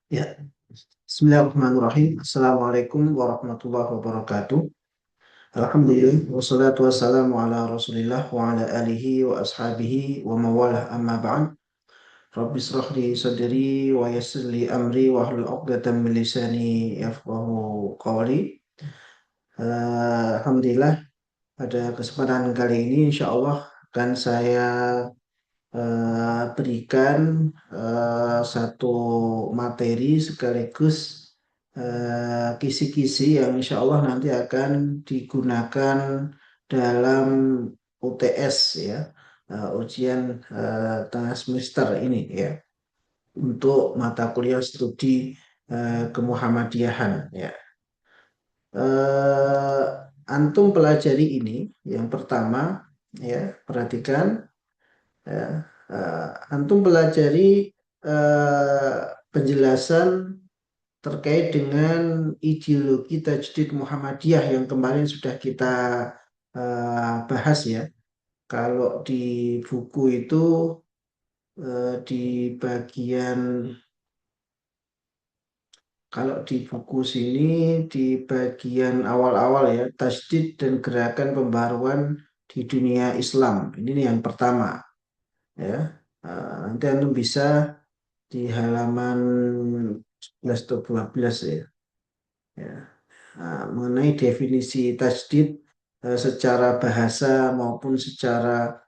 Ya, Bismillahirrahmanirrahim. Assalamualaikum warahmatullahi wabarakatuh. Alhamdulillah, wassalatu wassalamu ala rasulillah wa ala alihi wa ashabihi wa mawalah amma ba'd. Rabbi israh li sadri wa yassir li amri wa hlul 'uqdatam min lisani yafqahu qawli. Alhamdulillah, pada kesempatan kali ini insya Allah akan saya berikan satu materi sekaligus kisi-kisi yang insya Allah nanti akan digunakan dalam UTS ya, ujian tengah semester ini ya, untuk mata kuliah studi kemuhammadiyahan ya. Eh, Antum pelajari ini yang pertama ya, perhatikan ya. Antum pelajari eh, penjelasan terkait dengan ideologi Tajdid Muhammadiyah yang kemarin sudah kita bahas ya. Kalau di buku itu di bagian kalau di buku sini di bagian awal-awal ya, Tajdid dan gerakan pembaruan di dunia Islam. Ini nih yang pertama ya. Nanti antum bisa di halaman 11 atau 12 ya. Ya. Mengenai definisi tajdid secara bahasa maupun secara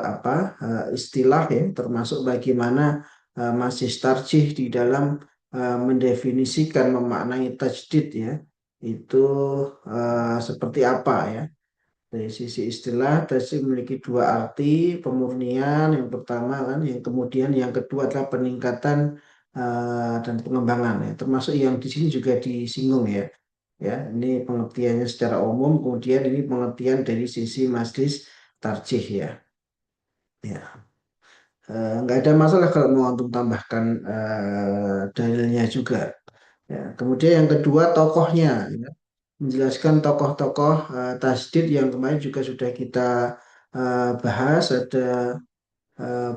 apa istilah ya, termasuk bagaimana Masih Tarjih di dalam mendefinisikan memaknai tajdid ya, itu seperti apa ya. Dari sisi istilah, tajdid memiliki dua arti: pemurnian yang pertama kan, yang kemudian yang kedua adalah peningkatan dan pengembangan ya, termasuk yang di sini juga disinggung ya. Ya, ini pengertiannya secara umum, kemudian ini pengertian dari sisi Majelis Tarjih ya. Ya, nggak ada masalah kalau mau untuk tambahkan dalilnya juga. Ya, kemudian yang kedua tokohnya, ya. Menjelaskan tokoh-tokoh tasdid yang kemarin juga sudah kita bahas. Ada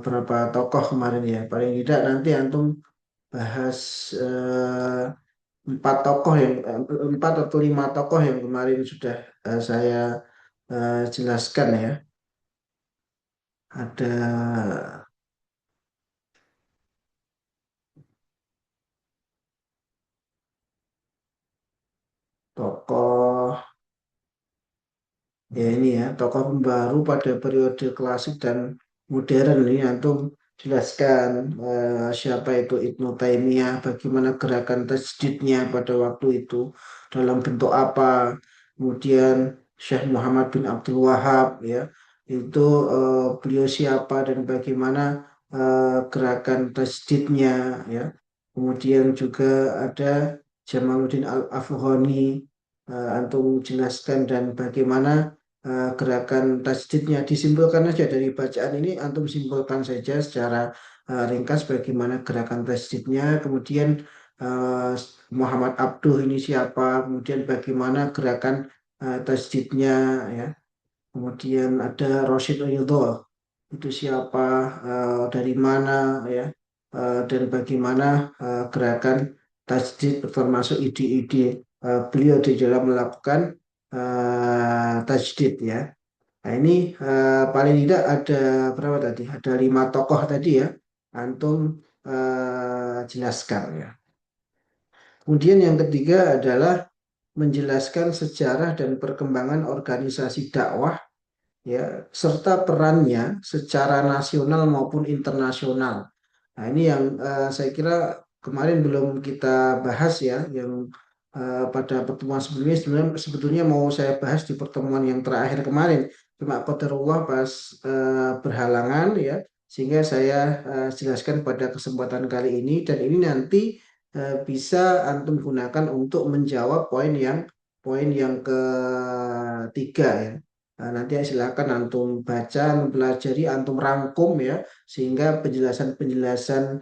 berapa tokoh kemarin ya. Paling tidak nanti antum bahas empat tokoh yang empat atau lima tokoh yang kemarin sudah saya jelaskan ya. Ada tokoh ya, ini ya, tokoh pembaru pada periode klasik dan modern. Ini antum jelaskan siapa itu Ibnu Taimiyah, bagaimana gerakan tajdidnya pada waktu itu, dalam bentuk apa. Kemudian Syekh Muhammad bin Abdul Wahab ya, itu beliau siapa dan bagaimana gerakan tajdidnya ya. Kemudian juga ada Jamaluddin Al-Afghani, antum jelaskan dan bagaimana gerakan tajdidnya. Disimpulkan aja dari bacaan ini, antum simpulkan saja secara ringkas bagaimana gerakan tajdidnya. Kemudian eh, Muhammad Abduh ini siapa, kemudian bagaimana gerakan tajdidnya ya. Kemudian ada Rosyid Ridho, itu siapa, dari mana ya, dan bagaimana gerakan tajdid termasuk ide-ide beliau di dalam melakukan tajdid ya. Nah ini paling tidak ada berapa tadi? Ada lima tokoh tadi ya. Antum jelaskan ya. Kemudian yang ketiga adalah menjelaskan sejarah dan perkembangan organisasi dakwah ya, serta perannya secara nasional maupun internasional. Nah, ini yang saya kira kemarin belum kita bahas ya, yang pada pertemuan sebelumnya sebetulnya mau saya bahas di pertemuan yang terakhir kemarin. Cuma qadarullah pas berhalangan ya, sehingga saya jelaskan pada kesempatan kali ini, dan ini nanti bisa antum gunakan untuk menjawab poin yang ketiga ya. Nah, nanti silakan antum baca, antum pelajari, antum rangkum ya, sehingga penjelasan-penjelasan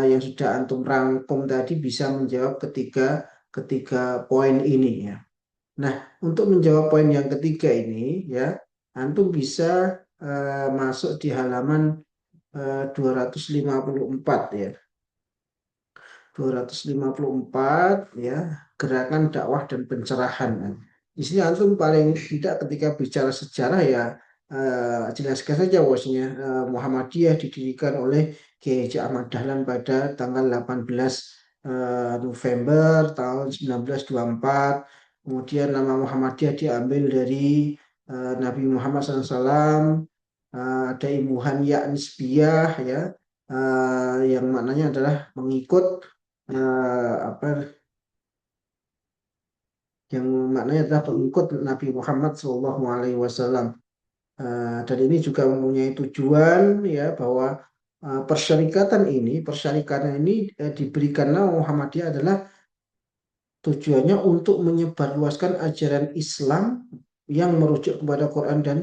yang sudah antum rangkum tadi bisa menjawab ketiga ketiga poin ini ya. Nah, untuk menjawab poin yang ketiga ini ya, antum bisa masuk di halaman 254 ya. 254 ya, gerakan dakwah dan pencerahan. Nah, di sini antum paling tidak ketika bicara sejarah ya, jelaskan saja bahwasanya Muhammadiyah didirikan oleh Kiai Haji Ahmad Dahlan pada tanggal 18 November tahun 1924. Kemudian nama Muhammadiyah diambil dari Nabi Muhammad SAW. Ada imbuhan ya nisbiyah ya, yang maknanya adalah mengikut, apa yang maknanya adalah pengikut Nabi Muhammad Shallallahu Alaihi Wasallam. Dan ini juga mempunyai tujuan ya, bahwa persyarikatan ini diberikan nama Muhammadiyah adalah tujuannya untuk menyebarluaskan ajaran Islam yang merujuk kepada Quran dan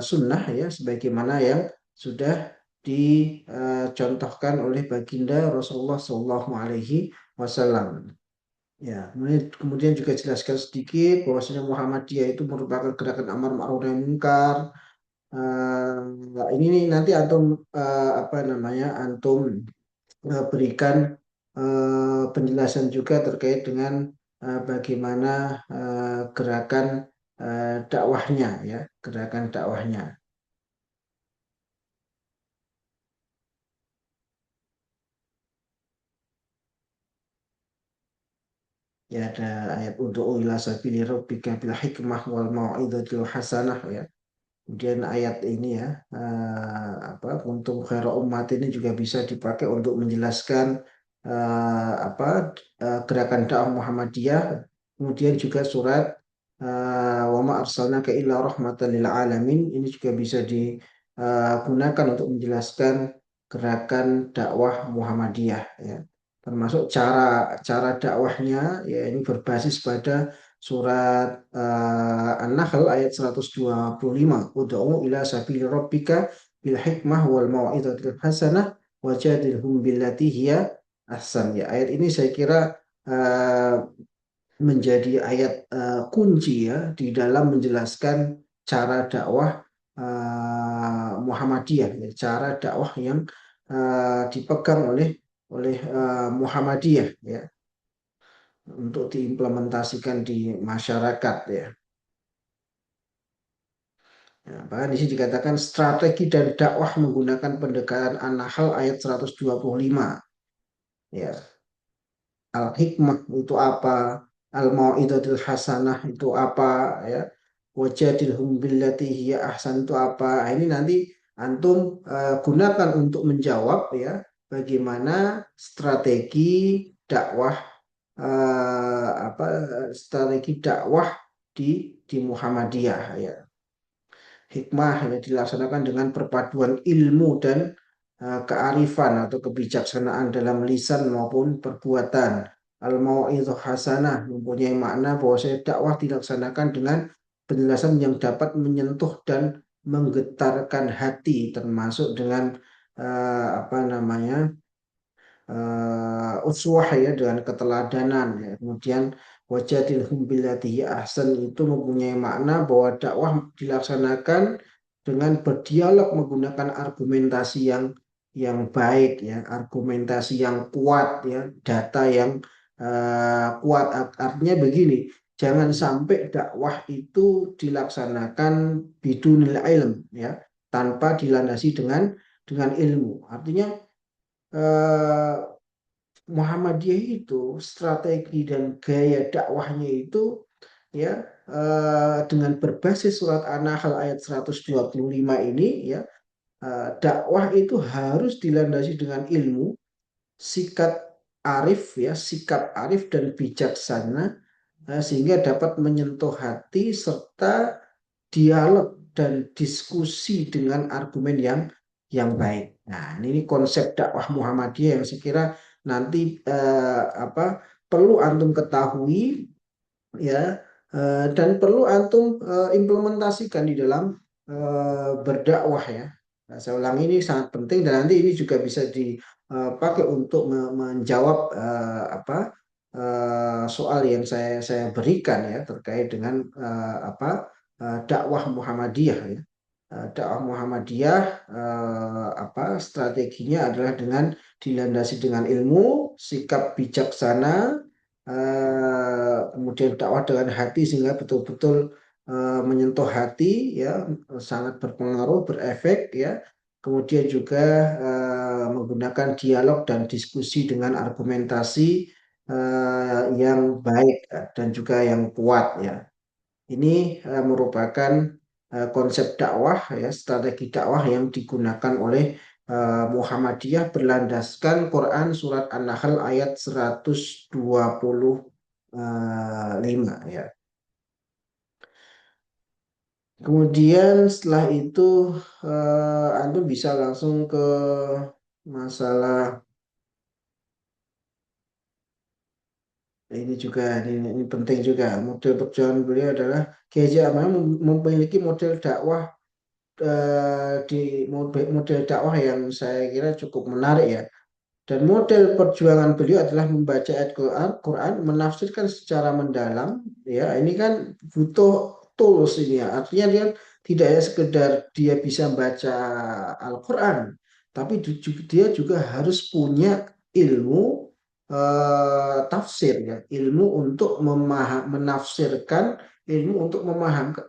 Sunnah ya, sebagaimana yang sudah dicontohkan oleh baginda Rasulullah Shallallahu Alaihi Wasallam. Ya, kemudian juga jelaskan sedikit bahwasanya Muhammadiyah itu merupakan gerakan amar ma'ruf nahi munkar. Ini nih nanti antum, apa namanya, antum berikan penjelasan juga terkait dengan bagaimana gerakan dakwahnya ya, gerakan dakwahnya. Ya ada ayat untuk ila sabili rabbika bil hikmah wal mau'izatil hasanah ya. Kemudian ayat ini ya, apa untuk khairu umat ini juga bisa dipakai untuk menjelaskan apa gerakan dakwah Muhammadiyah. Kemudian juga surat wa ma arsalnaka illa rahmatan lil alamin ini juga bisa digunakan untuk menjelaskan gerakan dakwah Muhammadiyah ya. Termasuk cara cara dakwahnya ya, ini berbasis pada surat An-Nahl ayat 125. Ud'u ila sabili rabbika bil hikmah wal mau'izatil hasanah wajadilhum billati hiya ahsan. Ya, ayat ini saya kira uh, menjadi ayat kunci ya di dalam menjelaskan cara dakwah Muhammadiyah, ya, cara dakwah yang dipegang oleh Muhammadiyah ya, untuk diimplementasikan di masyarakat ya. Ya, bahkan di sini dikatakan strategi dan dakwah menggunakan pendekatan An-Nahl ayat 125. Ya, al-hikmah itu apa? Al-mau'izatul hasanah itu apa? Ya. Wajadilhum billati hiya ahsan itu apa? Nah, ini nanti antum gunakan untuk menjawab ya, bagaimana strategi dakwah, apa strategi dakwah di Muhammadiyah ya. Hikmah yang dilaksanakan dengan perpaduan ilmu dan kearifan atau kebijaksanaan dalam lisan maupun perbuatan. Al-mau'izah hasanah mempunyai makna bahwa saya dakwah dilaksanakan dengan penjelasan yang dapat menyentuh dan menggetarkan hati, termasuk dengan apa namanya, uswah ya, dengan keteladanan ya. Kemudian wajadilhum billati hiya ahsan itu mempunyai makna bahwa dakwah dilaksanakan dengan berdialog menggunakan argumentasi yang baik ya, argumentasi yang kuat ya, data yang kuat. Artinya begini, jangan sampai dakwah itu dilaksanakan bidunil ilm ya, tanpa dilandasi dengan ilmu. Artinya eh, Muhammadiyah itu strategi dan gaya dakwahnya itu ya, dengan berbasis surat An-Nahl ayat 125 ini ya, dakwah itu harus dilandasi dengan ilmu, sikap arif ya, sikap arif dan bijaksana, sehingga dapat menyentuh hati serta dialog dan diskusi dengan argumen yang baik. Nah, ini konsep dakwah Muhammadiyah yang saya kira nanti apa perlu antum ketahui ya, dan perlu antum implementasikan di dalam berdakwah ya. Nah, saya ulangi, ini sangat penting dan nanti ini juga bisa dipakai untuk menjawab apa soal yang saya berikan ya, terkait dengan apa dakwah Muhammadiyah ya. Dakwah Muhammadiyah apa strateginya adalah dengan dilandasi dengan ilmu, sikap bijaksana, kemudian dakwah dengan hati sehingga betul-betul menyentuh hati, ya, sangat berpengaruh, berefek, ya. Kemudian juga menggunakan dialog dan diskusi dengan argumentasi yang baik dan juga yang kuat, ya. Ini merupakan konsep dakwah, ya, strategi dakwah yang digunakan oleh Muhammadiyah berlandaskan Quran surat An-Nahl ayat 125, ya. Kemudian setelah itu antum bisa langsung ke masalah ini juga, ini penting juga. Model perjuangan beliau adalah Kiai Haji Amanah memiliki model dakwah, di model dakwah yang saya kira cukup menarik, ya. Dan model perjuangan beliau adalah membaca ayat Quran, menafsirkan secara mendalam. Ya, ini kan butuh tools ini, ya. Artinya dia tidak hanya sekedar dia bisa baca Al-Quran, tapi dia juga harus punya ilmu tafsir, ya, ilmu untuk menafsirkan, ilmu untuk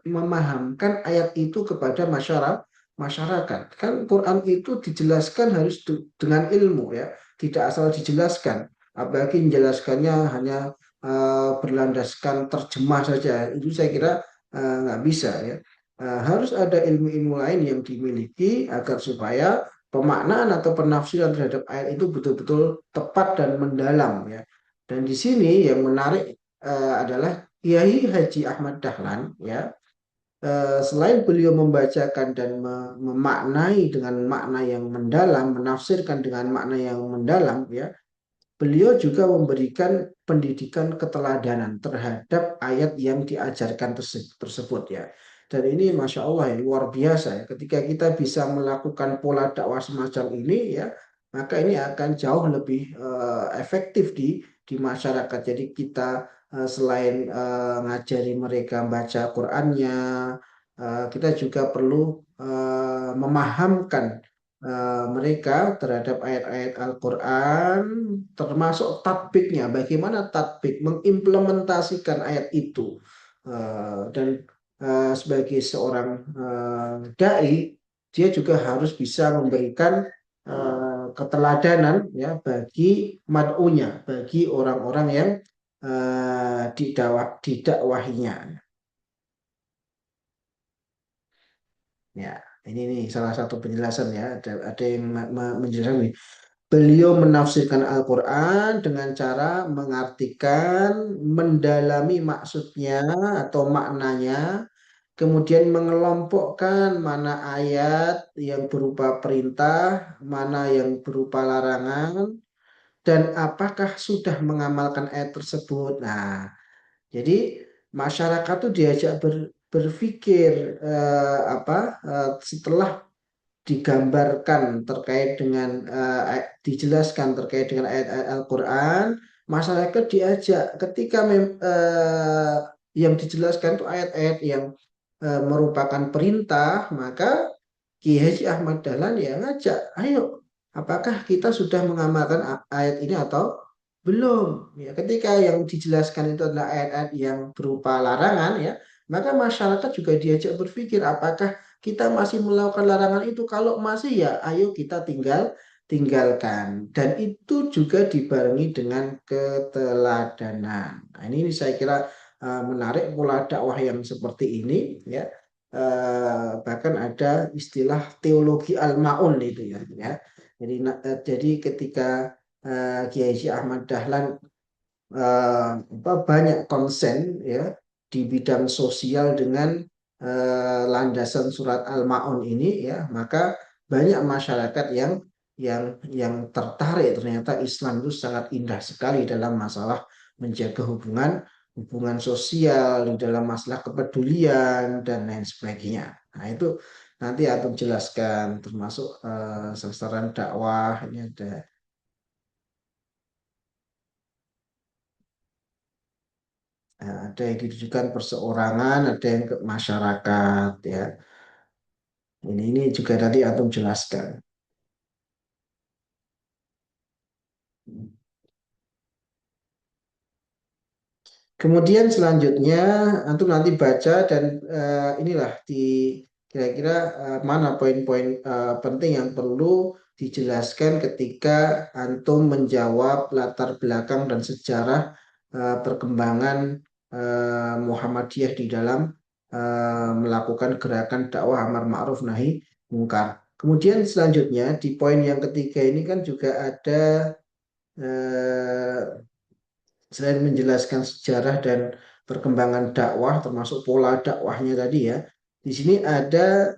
memahamkan ayat itu kepada masyarakat. Kan Quran itu dijelaskan harus dengan ilmu, ya, tidak asal dijelaskan. Apalagi menjelaskannya hanya berlandaskan terjemah saja, itu saya kira nggak bisa, ya. Harus ada ilmu-ilmu lain yang dimiliki agar supaya pemaknaan atau penafsiran terhadap ayat itu betul-betul tepat dan mendalam, ya. Dan di sini yang menarik adalah Kiai Haji Ahmad Dahlan, ya. Selain beliau membacakan dan memaknai dengan makna yang mendalam, menafsirkan dengan makna yang mendalam, ya, beliau juga memberikan pendidikan keteladanan terhadap ayat yang diajarkan tersebut, ya. Dan ini Masya Allah, ya, luar biasa, ya. Ketika kita bisa melakukan pola dakwah semacam ini, ya, maka ini akan jauh lebih efektif di masyarakat. Jadi kita selain ngajari mereka baca Qur'annya, kita juga perlu memahamkan mereka terhadap ayat-ayat Al-Quran, termasuk tatbiknya, bagaimana tatbik mengimplementasikan ayat itu. Dan sebagai seorang dai, dia juga harus bisa memberikan keteladanan, ya, bagi mad'unya, bagi orang-orang yang didakwahinya. Ya, ini nih salah satu penjelasan, ya. Ada yang menjelaskan nih. Beliau menafsirkan Al-Quran dengan cara mengartikan, mendalami maksudnya atau maknanya, kemudian mengelompokkan mana ayat yang berupa perintah, mana yang berupa larangan, dan apakah sudah mengamalkan ayat tersebut. Nah, jadi masyarakat tuh diajak berpikir, apa, setelah digambarkan terkait dengan dijelaskan terkait dengan ayat-ayat Al-Quran, masyarakat diajak ketika yang dijelaskan itu ayat-ayat yang merupakan perintah, maka Ki Haji Ahmad Dahlan ya ngajak, ayo, apakah kita sudah mengamalkan ayat ini atau belum? Ya, ketika yang dijelaskan itu adalah ayat-ayat yang berupa larangan, ya, maka masyarakat juga diajak berpikir apakah kita masih melakukan larangan itu. Kalau masih, ya ayo kita tinggalkan. Dan itu juga dibarengi dengan keteladanan. Nah, ini saya kira menarik pola dakwah yang seperti ini, ya. Bahkan ada istilah teologi al-ma'un itu, ya, ya. Jadi ketika Kiai Haji Ahmad Dahlan banyak konsen, ya, di bidang sosial dengan landasan surat Al-Maun ini, ya, maka banyak masyarakat yang tertarik. Ternyata Islam itu sangat indah sekali dalam masalah menjaga hubungan sosial, di dalam masalah kepedulian dan lain sebagainya. Nah, itu nanti aku jelaskan, termasuk sasaran dakwah ini ada yang ditujukan perseorangan, ada yang ke masyarakat, ya. Ini juga tadi antum jelaskan. Kemudian selanjutnya antum nanti baca dan inilah di kira-kira mana poin-poin penting yang perlu dijelaskan ketika antum menjawab latar belakang dan sejarah perkembangan Muhammadiyah di dalam melakukan gerakan dakwah amar ma'ruf nahi mungkar. Kemudian selanjutnya di poin yang ketiga ini kan juga ada eh, selain menjelaskan sejarah dan perkembangan dakwah termasuk pola dakwahnya tadi ya, di sini ada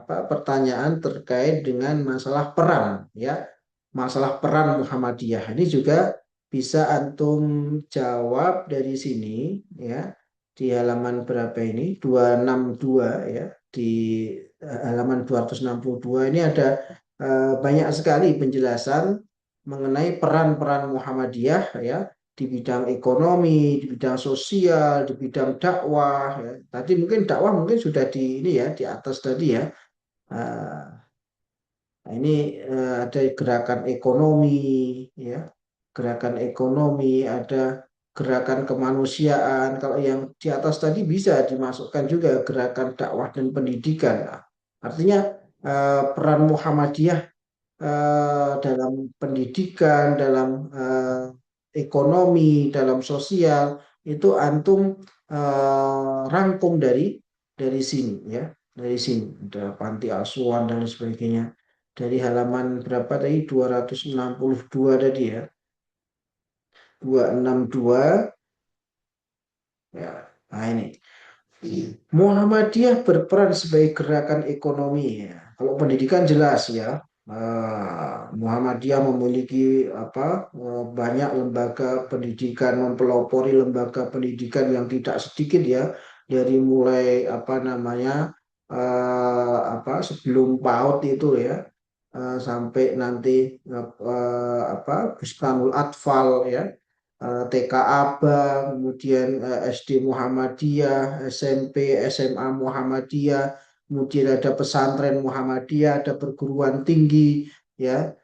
pertanyaan terkait dengan masalah peran ya, masalah peran Muhammadiyah. Ini juga bisa antum jawab dari sini ya, di halaman berapa ini? 262 ya, di halaman 262 ini ada banyak sekali penjelasan mengenai peran-peran Muhammadiyah ya, di bidang ekonomi, di bidang sosial, di bidang dakwah ya. Tadi mungkin dakwah mungkin sudah di ini ya, di atas tadi ya. Ah, Nah, ini ada gerakan ekonomi, ya, gerakan ekonomi, ada gerakan kemanusiaan. Kalau yang di atas tadi bisa dimasukkan juga gerakan dakwah dan pendidikan. Nah, artinya peran Muhammadiyah dalam pendidikan, dalam ekonomi, dalam sosial itu antum rangkum dari sini ya, dari sini ada panti asuhan dan sebagainya. Dari halaman berapa tadi? 262 tadi ya. 262 ya. Nah ini. Muhammadiyah berperan sebagai gerakan ekonomi ya. Kalau pendidikan jelas ya. Muhammadiyah memiliki banyak lembaga pendidikan, mempelopori lembaga pendidikan yang tidak sedikit ya, dari mulai sebelum PAUD itu ya, sampai nanti Bustanul Atfal ya, TK Aba, kemudian SD Muhammadiyah, SMP, SMA Muhammadiyah, kemudian ada pesantren Muhammadiyah, ada perguruan tinggi, ya.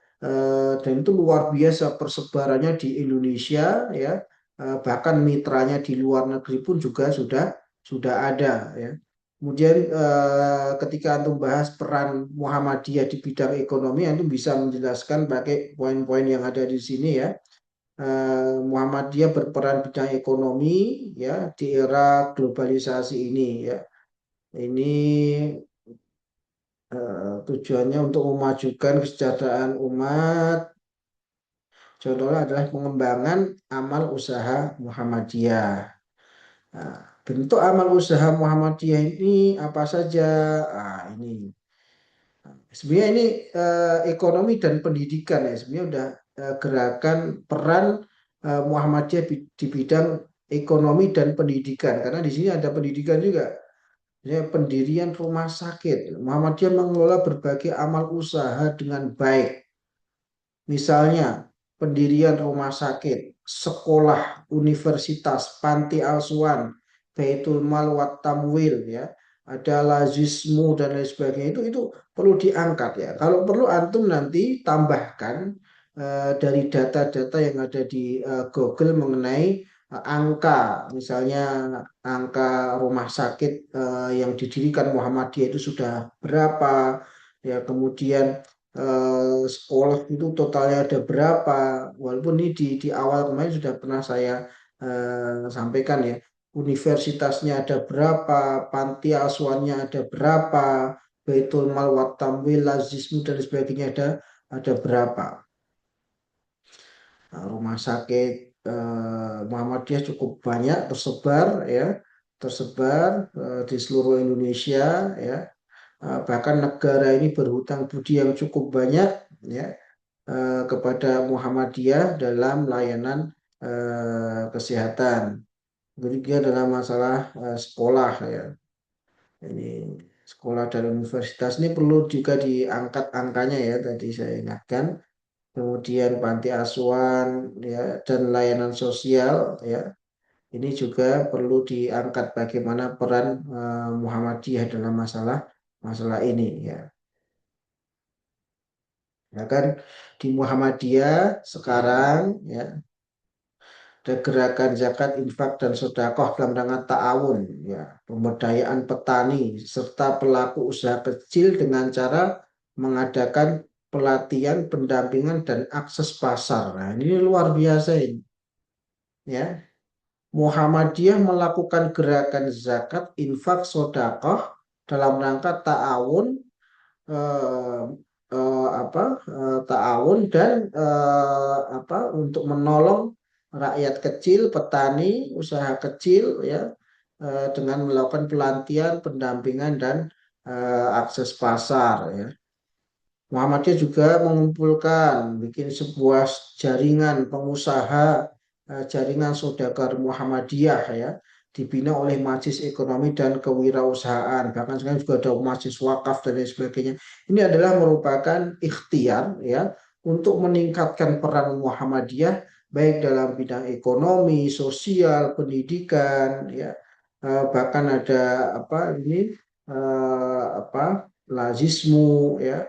Dan itu luar biasa persebarannya di Indonesia, ya. Bahkan mitranya di luar negeri pun juga sudah ada, ya. Kemudian ketika antum bahas peran Muhammadiyah di bidang ekonomi, antum bisa menjelaskan pakai poin-poin yang ada di sini ya. Muhammadiyah berperan bidang ekonomi ya di era globalisasi ini ya. Ini tujuannya untuk memajukan kesejahteraan umat. Contohnya adalah pengembangan amal usaha Muhammadiyah. Nah, bentuk amal usaha Muhammadiyah ini apa saja? Ini sebenarnya ini ekonomi dan pendidikan ya. Sebenarnya udah gerakan peran Muhammadiyah di bidang ekonomi dan pendidikan. Karena di sini ada pendidikan juga. Ya, pendirian rumah sakit. Muhammadiyah mengelola berbagai amal usaha dengan baik. Misalnya, pendirian rumah sakit, sekolah, universitas, panti asuhan, Baitul Mal wat Tamwil ya, ada lazismu dan lain sebagainya itu perlu diangkat ya. Kalau perlu antum nanti tambahkan dari data-data yang ada di Google mengenai angka, misalnya angka rumah sakit yang didirikan Muhammadiyah itu sudah berapa ya, kemudian sekolah itu totalnya ada berapa. Walaupun ini di awal kemarin sudah pernah saya sampaikan ya, universitasnya ada berapa, panti asuhannya ada berapa, Baitul Mal wat Tamwil, Lazismu dan sebagainya ada berapa. Nah, rumah sakit Muhammadiyah cukup banyak tersebar ya, tersebar di seluruh Indonesia ya. Bahkan negara ini berhutang budi yang cukup banyak ya, kepada Muhammadiyah dalam layanan kesehatan. Ketiga dalam masalah sekolah ya. Ini sekolah dan universitas ini perlu juga diangkat angkanya ya, tadi saya ingatkan. Kemudian panti asuhan ya dan layanan sosial ya. Ini juga perlu diangkat bagaimana peran Muhammadiyah dalam masalah masalah ini ya. Ya kan, di Muhammadiyah sekarang ya, Ada gerakan zakat, infak, dan sedekah dalam rangka ta'awun, ya, pemberdayaan petani serta pelaku usaha kecil dengan cara mengadakan pelatihan, pendampingan, dan akses pasar. Nah, ini luar biasa ini, ya. Muhammadiyah melakukan gerakan zakat, infak, sedekah dalam rangka ta'awun, eh, ta'awun dan untuk menolong rakyat kecil, petani, usaha kecil, ya, dengan melakukan pelatihan, pendampingan dan akses pasar, ya. Muhammadiyah juga mengumpulkan, bikin sebuah jaringan pengusaha, jaringan saudagar Muhammadiyah, ya, dibina oleh Majelis Ekonomi dan Kewirausahaan. Bahkan sekarang juga ada Majelis Wakaf dan lain sebagainya. Ini adalah merupakan ikhtiar, ya, untuk meningkatkan peran Muhammadiyah baik dalam bidang ekonomi, sosial, pendidikan, ya. Bahkan ada lazismu, ya,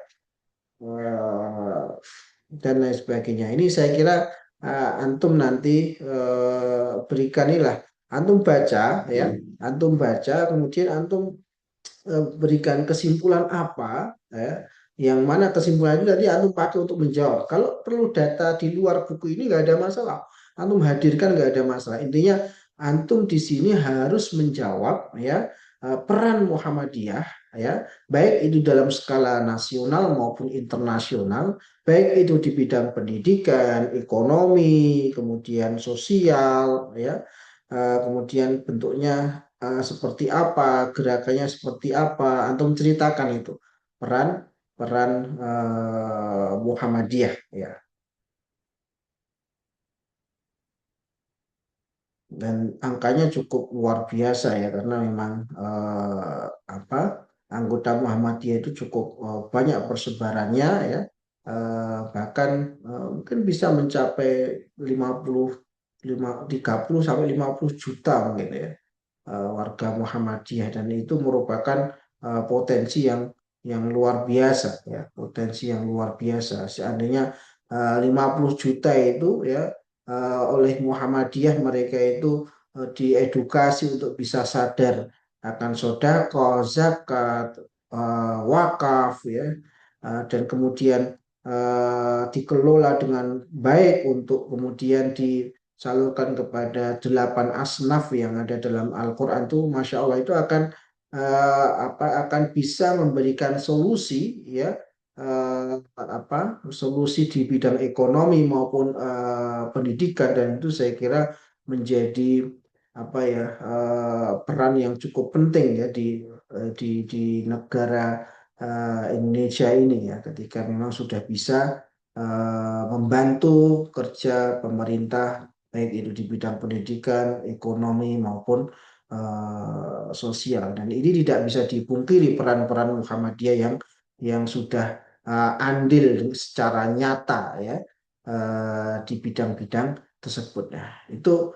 eh, dan lain sebagainya. Ini saya kira antum nanti berikan inilah, antum baca, ya, antum baca, kemudian antum berikan kesimpulan apa, ya, yang mana kesimpulan itu tadi antum pakai untuk menjawab. Kalau perlu data di luar buku ini nggak ada masalah, antum hadirkan nggak ada masalah. Intinya antum di sini harus menjawab, ya, peran Muhammadiyah, ya, baik itu dalam skala nasional maupun internasional, baik itu di bidang pendidikan, ekonomi, kemudian sosial, ya, kemudian bentuknya seperti apa, gerakannya seperti apa, antum ceritakan itu peran peran Muhammadiyah, ya. Dan angkanya cukup luar biasa, ya, karena memang apa anggota Muhammadiyah itu cukup banyak persebarannya, ya. Bahkan mungkin bisa mencapai 50 30 sampai 50 juta mungkin, ya, warga Muhammadiyah, dan itu merupakan potensi yang luar biasa, ya, potensi yang luar biasa. Seandainya 50 juta itu, ya, oleh Muhammadiyah mereka itu diedukasi untuk bisa sadar akan sedekah, zakat, wakaf, ya, dan kemudian dikelola dengan baik untuk kemudian disalurkan kepada 8 asnaf yang ada dalam Al-Quran tuh, Masya Allah, itu akan akan bisa memberikan solusi, ya, solusi di bidang ekonomi maupun pendidikan, dan itu saya kira menjadi peran yang cukup penting, ya, di negara Indonesia ini, ya, ketika memang sudah bisa membantu kerja pemerintah baik itu di bidang pendidikan, ekonomi maupun sosial. Dan ini tidak bisa dipungkiri peran-peran Muhammadiyah yang sudah andil secara nyata, ya, di bidang-bidang tersebut. Nah, itu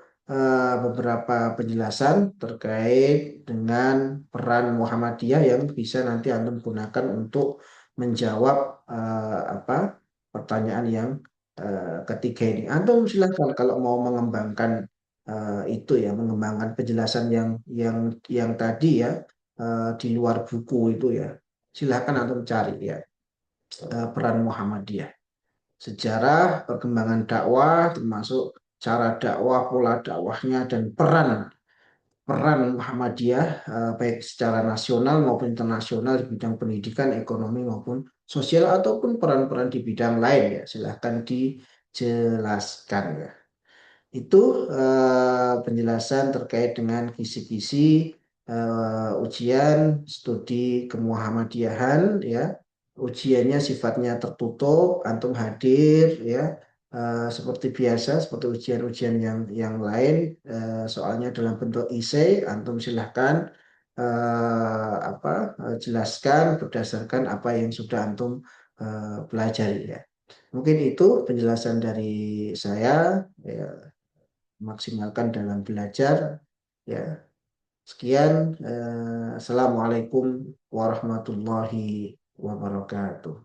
beberapa penjelasan terkait dengan peran Muhammadiyah yang bisa nanti antum gunakan untuk menjawab pertanyaan yang ketiga ini. Antum silahkan kalau mau mengembangkan itu, ya, mengembangkan penjelasan yang tadi, ya, di luar buku itu, ya, silahkan antum cari, ya, peran Muhammadiyah, sejarah perkembangan dakwah, termasuk cara dakwah, pola dakwahnya, dan peran peran Muhammadiyah baik secara nasional maupun internasional di bidang pendidikan, ekonomi maupun sosial, ataupun peran-peran di bidang lain, ya, silahkan dijelaskan, ya. Itu penjelasan terkait dengan kisi-kisi ujian studi kemuhammadiyahan, ya. Ujiannya sifatnya tertutup, antum hadir, ya, seperti biasa, seperti ujian-ujian yang lain, soalnya dalam bentuk esai, antum silahkan jelaskan berdasarkan apa yang sudah antum pelajari, ya. Mungkin itu penjelasan dari saya, ya, maksimalkan dalam belajar, ya. Sekian, Assalamualaikum warahmatullahi wabarakatuh.